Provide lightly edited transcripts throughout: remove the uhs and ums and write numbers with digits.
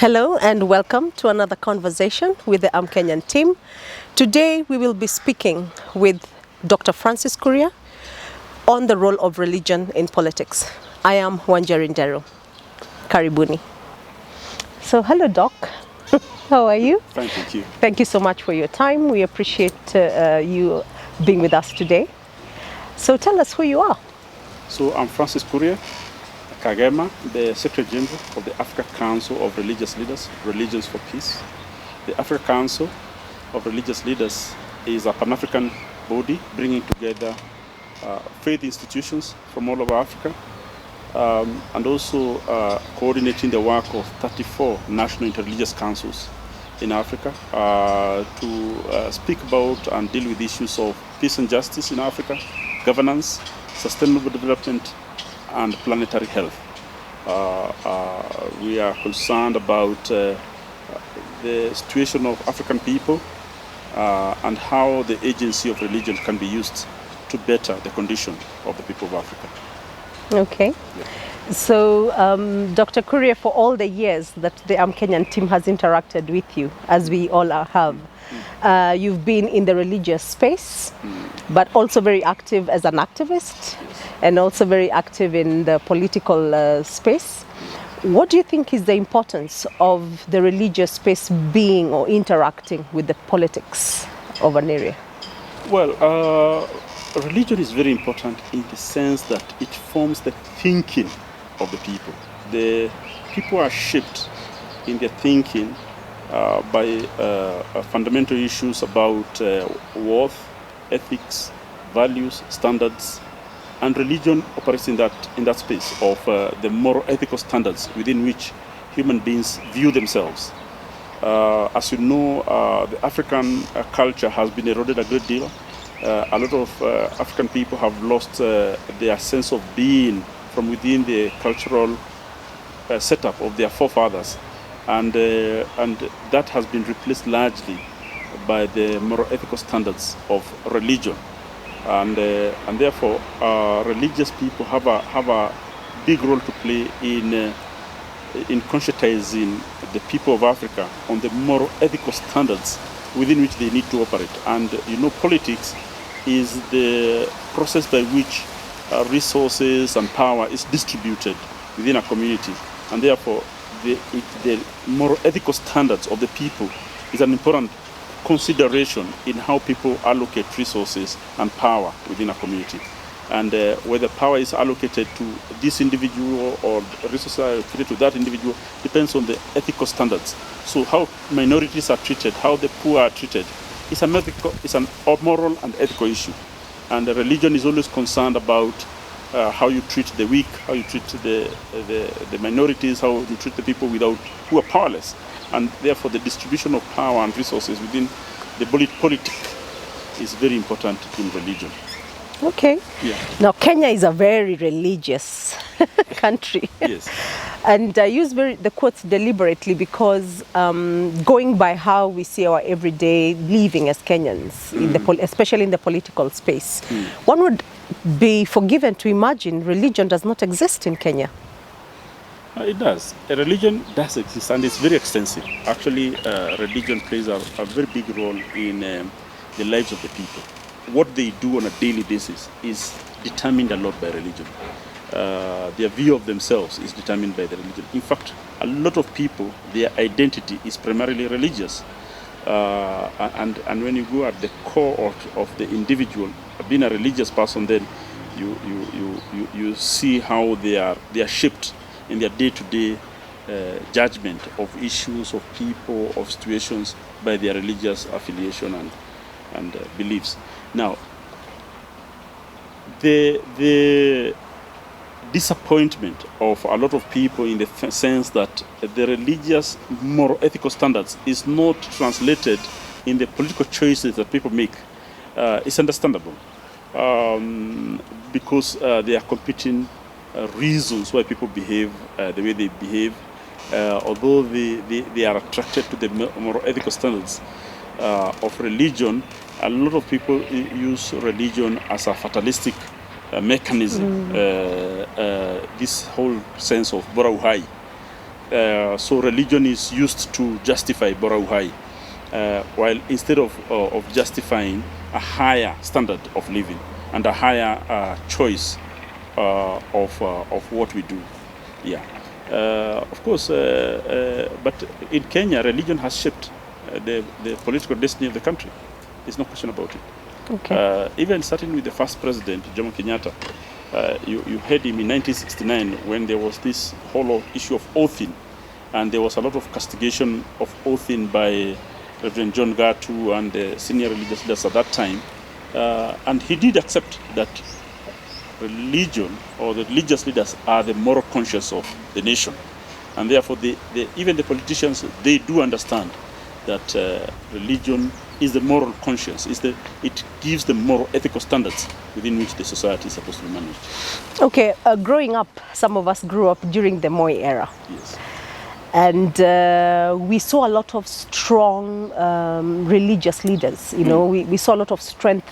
Hello and welcome to another conversation with the Kenyan team. Today we will be speaking with Dr. Francis Kuria on the role of religion in politics. I am Wanjari Ndero. Karibuni. So hello Doc, how are you? Fine, thank you. Thank you so much for your time. We appreciate you being with us today. So tell us who you are. So I'm Francis Kuria Kagema, the Secretary General of the Africa Council of Religious Leaders, Religions for Peace. The Africa Council of Religious Leaders is a Pan-African body bringing together faith institutions from all over Africa and also coordinating the work of 34 national interreligious councils in Africa to speak about and deal with issues of peace and justice in Africa, governance, sustainable development, and planetary health. We are concerned about the situation of African people and how the agency of religion can be used to better the condition of the people of Africa. Okay. Yeah. So, Dr. Kuria, for all the years that the Kenyan team has interacted with you, as we all have, you've been in the religious space, but also very active as an activist, and also very active in the political space. What do you think is the importance of the religious space being or interacting with the politics of an area? Well, religion is very important in the sense that it forms the thinking of the people. The people are shaped in their thinking by fundamental issues about worth, ethics, values, standards, and religion operates in that space of the moral ethical standards within which human beings view themselves. As you know, the African culture has been eroded a great deal. A lot of African people have lost their sense of being from within the cultural setup of their forefathers, and that has been replaced largely by the moral ethical standards of religion. And therefore, religious people have a big role to play in conscientizing the people of Africa on the moral ethical standards within which they need to operate. And you know, politics is the process by which resources and power is distributed within a community, and therefore the moral ethical standards of the people is an important consideration in how people allocate resources and power within a community. And whether power is allocated to this individual or resources are allocated to that individual depends on the ethical standards. So how minorities are treated, how the poor are treated, it's an moral and ethical issue. And religion is always concerned about how you treat the weak, how you treat the minorities, how you treat the people who are powerless. And therefore, the distribution of power and resources within the politic is very important in religion. Okay. Yeah. Now, Kenya is a very religious country. Yes. And I use the quotes deliberately because going by how we see our everyday living as Kenyans, especially in the political space, one would be forgiven to imagine religion does not exist in Kenya. It does. A religion does exist, and it's very extensive. Actually, religion plays a very big role in the lives of the people. What they do on a daily basis is determined a lot by religion. Their view of themselves is determined by the religion. In fact, a lot of people, their identity is primarily religious. And when you go at the core of the individual, being a religious person, then you see how they are shaped in their day-to-day judgment of issues, of people, of situations by their religious affiliation and beliefs. Now, the disappointment of a lot of people in the sense that the religious moral ethical standards is not translated in the political choices that people make is understandable because there are competing reasons why people behave the way they behave, although they are attracted to the moral ethical standards of religion. A lot of people use religion as a fatalistic mechanism, this whole sense of bora uhai, So religion is used to justify bora uhai, while instead of justifying a higher standard of living and a higher choice of what we do. Yeah. Of course, but in Kenya, religion has shaped the political destiny of the country. There's no question about it. Okay. Even starting with the first president, Jomo Kenyatta, you heard him in 1969 when there was this whole issue of oathing, and there was a lot of castigation of oathing by Reverend John Gatu and the senior religious leaders at that time. And he did accept that religion or the religious leaders are the moral conscience of the nation, and therefore even the politicians, they do understand that religion is the moral conscience, it gives the moral ethical standards within which the society is supposed to be managed. Okay, growing up, some of us grew up during the Moi era. Yes. And we saw a lot of strong religious leaders. You know, we saw a lot of strength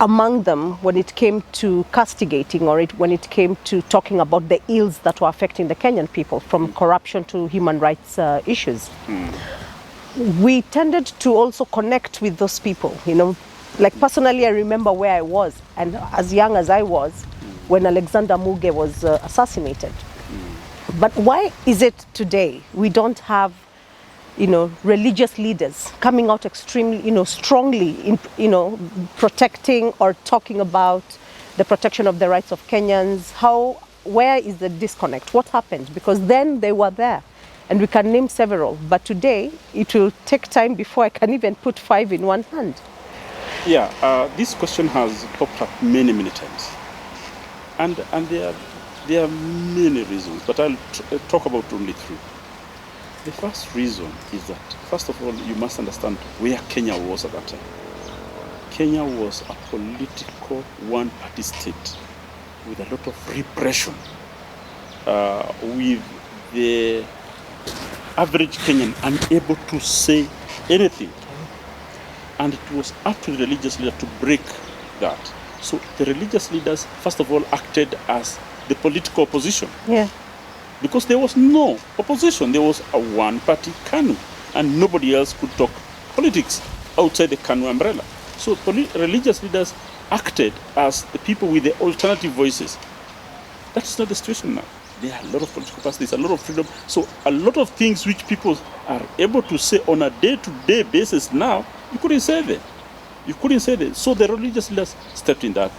among them when it came to castigating, or when it came to talking about the ills that were affecting the Kenyan people, from corruption to human rights issues. We tended to also connect with those people, you know. Like personally, I remember where I was, and as young as I was, when Alexander Muge was assassinated. But why is it today we don't have, you know, religious leaders coming out extremely, you know, strongly in, you know, protecting or talking about the protection of the rights of Kenyans? Where is the disconnect? What happened? Because then they were there, and we can name several. But today, it will take time before I can even put 5 in one hand. Yeah, this question has popped up many, many times, and there are many reasons, but I'll talk about only 3. The first reason is that, first of all, you must understand where Kenya was at that time. Kenya was a political one-party state with a lot of repression, with the average Kenyan unable to say anything. And it was up to the religious leader to break that. So the religious leaders, first of all, acted as the political opposition. Yeah. Because there was no opposition. There was a one-party KANU, and nobody else could talk politics outside the KANU umbrella. So religious leaders acted as the people with the alternative voices. That's not the situation now. There are a lot of political parties, there's a lot of freedom. So a lot of things which people are able to say on a day-to-day basis now, you couldn't say them. You couldn't say them. So the religious leaders stepped in that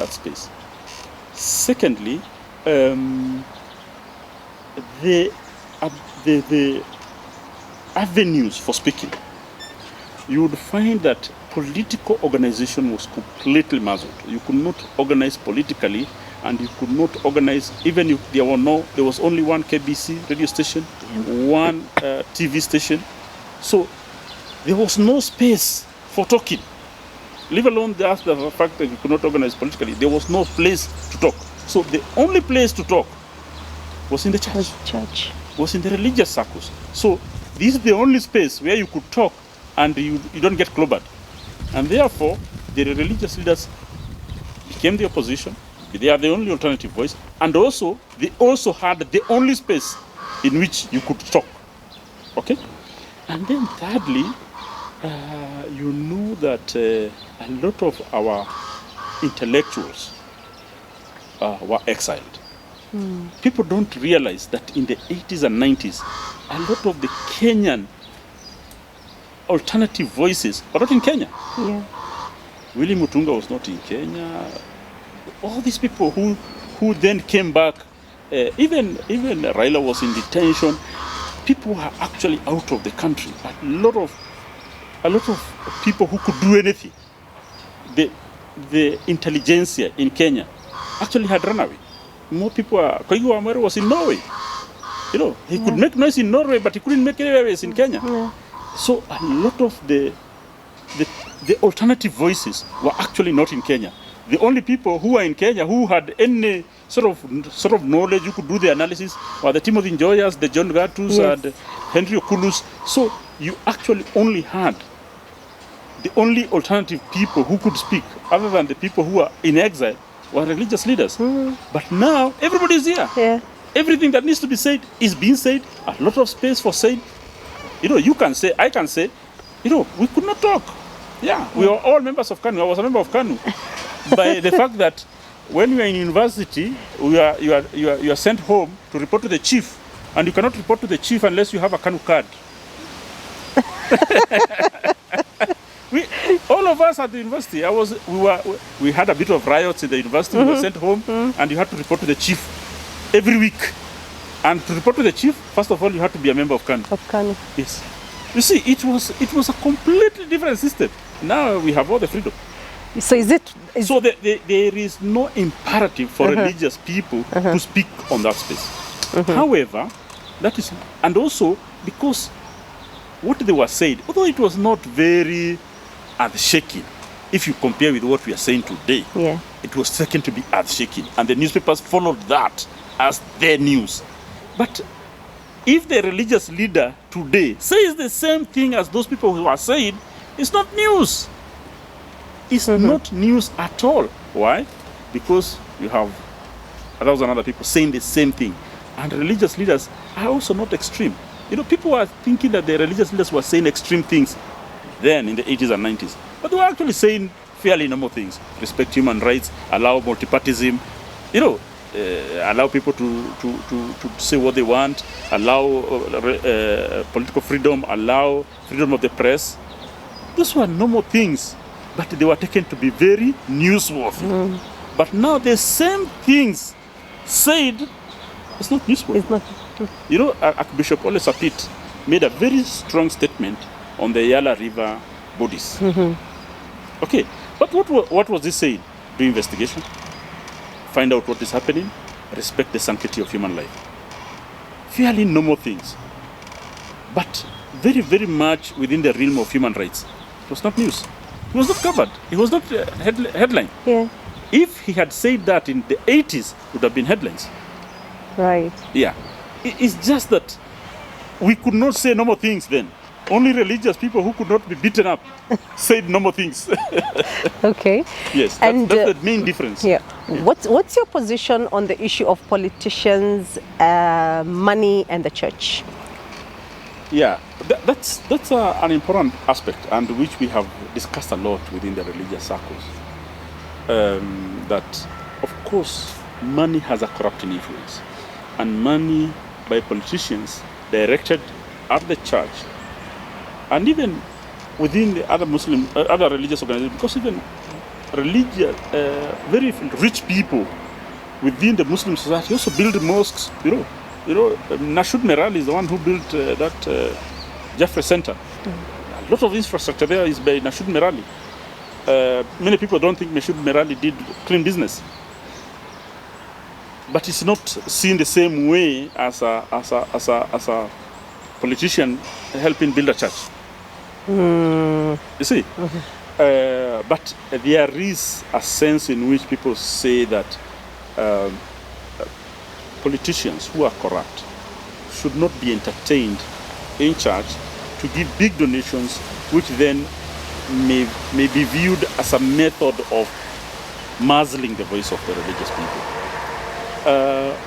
space. Secondly, the avenues for speaking. You would find that political organization was completely muzzled. You could not organize politically, and you could not organize, even if there was only one KBC radio station, one TV station. So there was no space for talking. Leave alone the fact that you could not organize politically. There was no place to talk. So the only place to talk was in the church. Was in the religious circles. So this is the only space where you could talk and you don't get clobbered. And therefore, the religious leaders became the opposition. They are the only alternative voice. And also, they also had the only space in which you could talk. Okay? And then thirdly, you know that a lot of our intellectuals were exiled. People don't realize that in the 80s and 90s, a lot of the Kenyan alternative voices were not in Kenya. Yeah. Willie Mutunga was not in Kenya. All these people who then came back, even Raila was in detention. People were actually out of the country. A lot of people who could do anything. The intelligentsia in Kenya actually had run away. More people Koigo Amaro was in Norway. You know, he could make noise in Norway, but he couldn't make any noise in Kenya. Yeah. So a lot of the alternative voices were actually not in Kenya. The only people who were in Kenya who had any sort of knowledge, who could do the analysis, were the Timothy Njoyas, the John Gatus, and Henry Okulus. So you actually only had the only alternative people who could speak, other than the people who are in exile, were religious leaders. But now everybody is here. Yeah. Everything that needs to be said is being said. A lot of space for saying. You can say, I can say, we could not talk. Yeah, we are all members of KANU. I was a member of KANU. By the fact that when you are in university, you are sent home to report to the chief, and you cannot report to the chief unless you have a KANU card. All of us at the university, we had a bit of riots in the university. We were sent home, and you had to report to the chief every week. And to report to the chief, first of all, you had to be a member of KANU. Of KANU. Yes. You see, it was a completely different system. Now we have all the freedom. So so there is no imperative for religious people to speak on that space. However, that is, and also because what they were saying, although it was not very earth-shaking, if you compare with what we are saying today, it was taken to be earth-shaking, and the newspapers followed that as their news. But if the religious leader today says the same thing as those people who are saying, it's not news. It's not news at all. Why? Because you have 1,000 other people saying the same thing. And religious leaders are also not extreme. People are thinking that the religious leaders were saying extreme things then in the 80s and 90s. But they were actually saying fairly normal things. Respect human rights, allow multipartyism, allow people to say what they want, allow political freedom, allow freedom of the press. Those were normal things, but they were taken to be very newsworthy. But now the same things said, it's not newsworthy. It's not. Archbishop Ole Sapit made a very strong statement on the Yala River bodies. Okay, but what was he saying? Do investigation, find out what is happening, respect the sanctity of human life. Fairly normal things, but very, very much within the realm of human rights. It was not news. It was not covered. It was not headline. Yeah. If he had said that in the 80s, it would have been headlines. Right. Yeah. It's just that we could not say normal things then. Only religious people who could not be beaten up said normal things. Okay. Yes, that's the main difference. Yeah. What's your position on the issue of politicians, money, and the church? Yeah, that's an important aspect, and which we have discussed a lot within the religious circles. That, of course, money has a corrupting influence, and money by politicians directed at the church, and even within the other other religious organizations, because even very rich people within the Muslim society also build mosques. Nashoud Merali is the one who built that Jeffrey Center. A lot of infrastructure there is by Nashoud Merali. Many people don't think Nashoud Merali did clean business, but it's not seen the same way as a politician helping build a church. You see, but there is a sense in which people say that politicians who are corrupt should not be entertained in church to give big donations, which then may be viewed as a method of muzzling the voice of the religious people.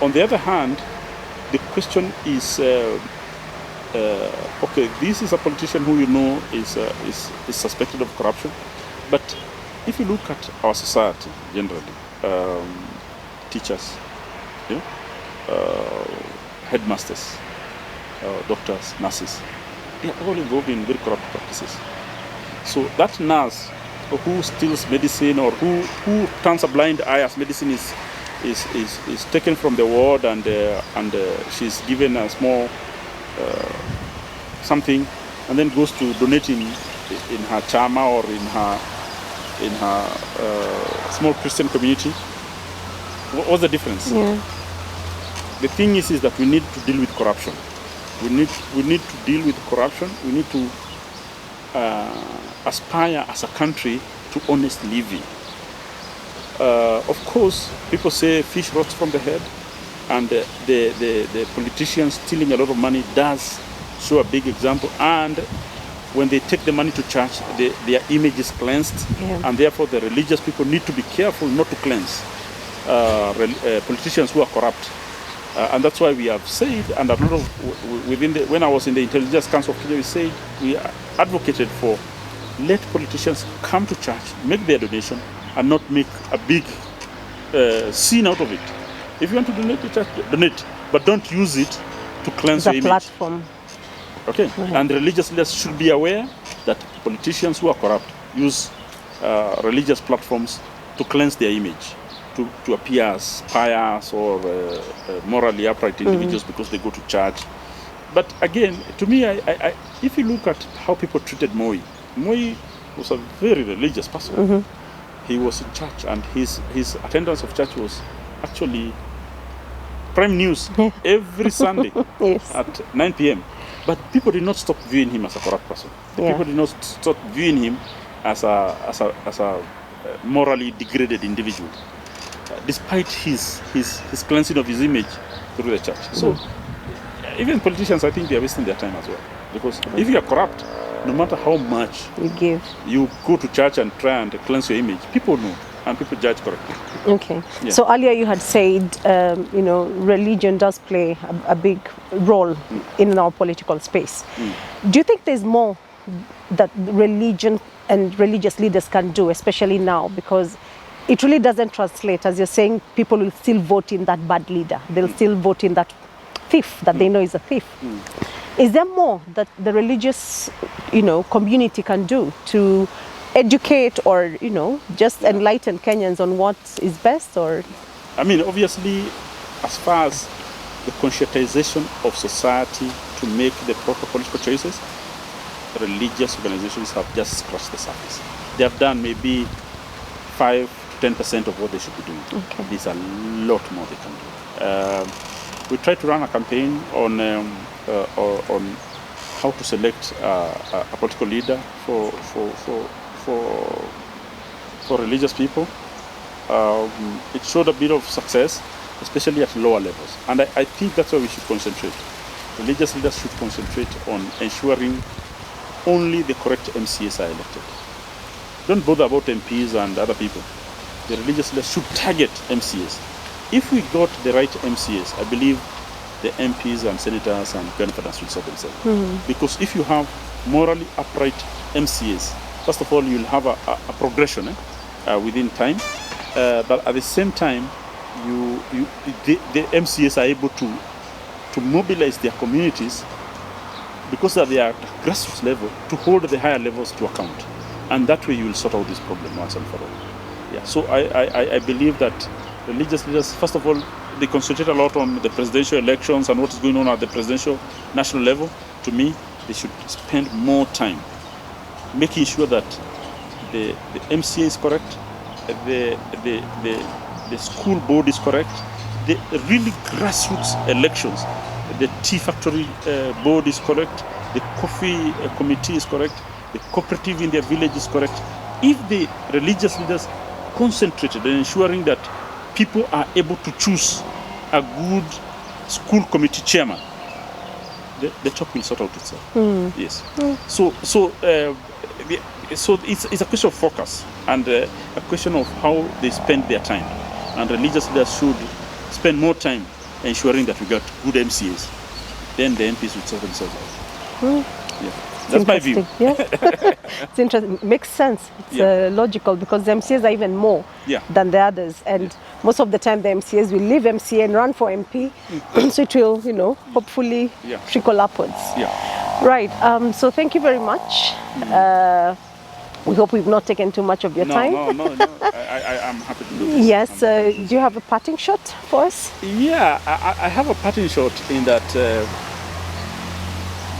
On the other hand, the question is, okay, this is a politician who is suspected of corruption, but if you look at our society generally, teachers, headmasters, doctors, nurses, they are all involved in very corrupt practices. So that nurse who steals medicine or who turns a blind eye as medicine is taken from the ward and she's given a small something and then goes to donating in her chama or in her small Christian community. What's the difference? Yeah. The thing is that we need to deal with corruption. We need to deal with corruption. We need to aspire as a country to honest living. Of course, people say fish rots from the head, and the politicians stealing a lot of money does show a big example. And when they take the money to church, their image is cleansed, and therefore the religious people need to be careful not to cleanse politicians who are corrupt. And that's why we have said, and a lot of when I was in the Intelligence Council of Kenya, we advocated for let politicians come to church, make their donation, and not make a big scene out of it. If you want to donate to church, donate, but don't use it to cleanse your image. Platform. Okay, and religious leaders should be aware that politicians who are corrupt use religious platforms to cleanse their image, to appear as pious or morally upright individuals because they go to church. But again, to me, I if you look at how people treated Moi was a very religious person. He was in church, and his attendance of church was actually prime news every Sunday at 9 p.m. But people did not stop viewing him as a corrupt person. People did not stop viewing him as a morally degraded individual, despite his cleansing of his image through the church. So even politicians, I think they are wasting their time as well. Because if you are corrupt, no matter how much you go to church and try and cleanse your image, people know and people judge correctly. Okay. So earlier you had said, religion does play a big role in our political space. Do you think there's more that religion and religious leaders can do, especially now? Because it really doesn't translate. As you're saying, people will still vote in that bad leader. They'll still vote in that thief that they know is a thief. Is there more that the religious, community can do to educate or, just enlighten Kenyans on what is best? Or I mean, obviously, as far as the conscientization of society to make the proper political choices, religious organizations have just scratched the surface. They have done maybe 5 to 10% of what they should be doing. There's a lot more they can do. We tried to run a campaign on how to select a political leader for religious people. It showed a bit of success, especially at lower levels. And I think that's where we should concentrate. Religious leaders should concentrate on ensuring only the correct MCAs are elected. Don't bother about MPs and other people. The religious leaders should target MCAs. If we got the right MCAs, I believe the MPs and senators and benefactors will sort themselves. Because if you have morally upright MCAs, first of all, you'll have a progression within time. But at the same time, the MCAs are able to mobilize their communities, because they are at grassroots level, to hold the higher levels to account. And that way you will sort out this problem once and for all. Yeah. So I believe that religious leaders, first of all, they concentrate a lot on the presidential elections and what is going on at the presidential national level. To me, they should spend more time making sure that the MCA is correct, the school board is correct, the really grassroots elections, the tea factory board is correct, the coffee committee is correct, the cooperative in their village is correct. If the religious leaders concentrated on ensuring that people are able to choose a good school committee chairman, the job will sort out itself. Yes. So it's a question of focus and a question of how they spend their time. And religious leaders should spend more time ensuring that we got good MCAs. Then the MPs will sort themselves out. Yeah. That's my view. Yeah. It's interesting. Makes sense. It's logical, because the MCAs are even more than the others. And most of the time the MCAs will leave MCA and run for MP. So it will, hopefully trickle upwards. Yeah. Right. So thank you very much. We hope we've not taken too much of your time. No. I'm happy to do this. Yes. Do you have a parting shot for us? Yeah, I have a parting shot in that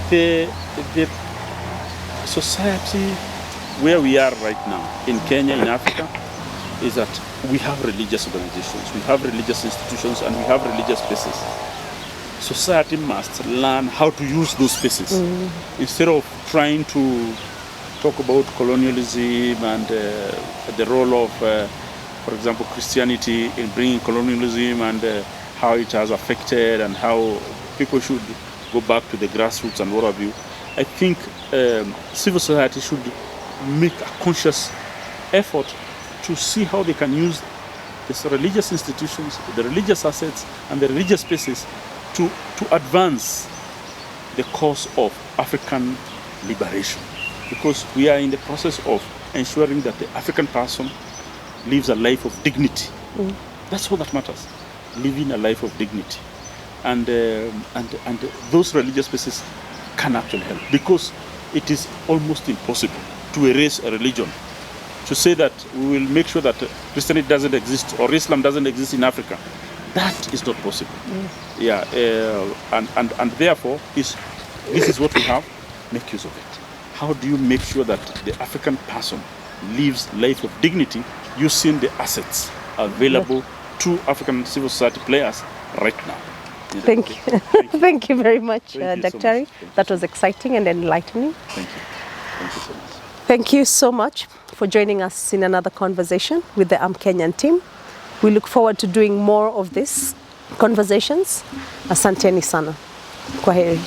the society where we are right now in Kenya, in Africa, is that we have religious organizations, we have religious institutions, and we have religious spaces. Society must learn how to use those spaces instead of trying to talk about colonialism and the role of, for example, Christianity in bringing colonialism and how it has affected and how people should go back to the grassroots and what have you. I think civil society should make a conscious effort to see how they can use the the religious institutions, the religious assets, and the religious spaces to advance the cause of African liberation. Because we are in the process of ensuring that the African person lives a life of dignity. That's all that matters, living a life of dignity. And those religious spaces can actually help, because it is almost impossible to erase a religion. To say that we will make sure that Christianity doesn't exist or Islam doesn't exist in Africa, that is not possible. Yeah, and therefore, this is what we have. Make use of it. How do you make sure that the African person lives life of dignity using the assets available to African civil society players right now? Thank you. Thank you very much, Dr. That was exciting and enlightening. Thank you. Thank you so much. Thank you so much for joining us in another conversation with the Kenyan team. We look forward to doing more of these conversations. Asanteni sana. Kwaheri.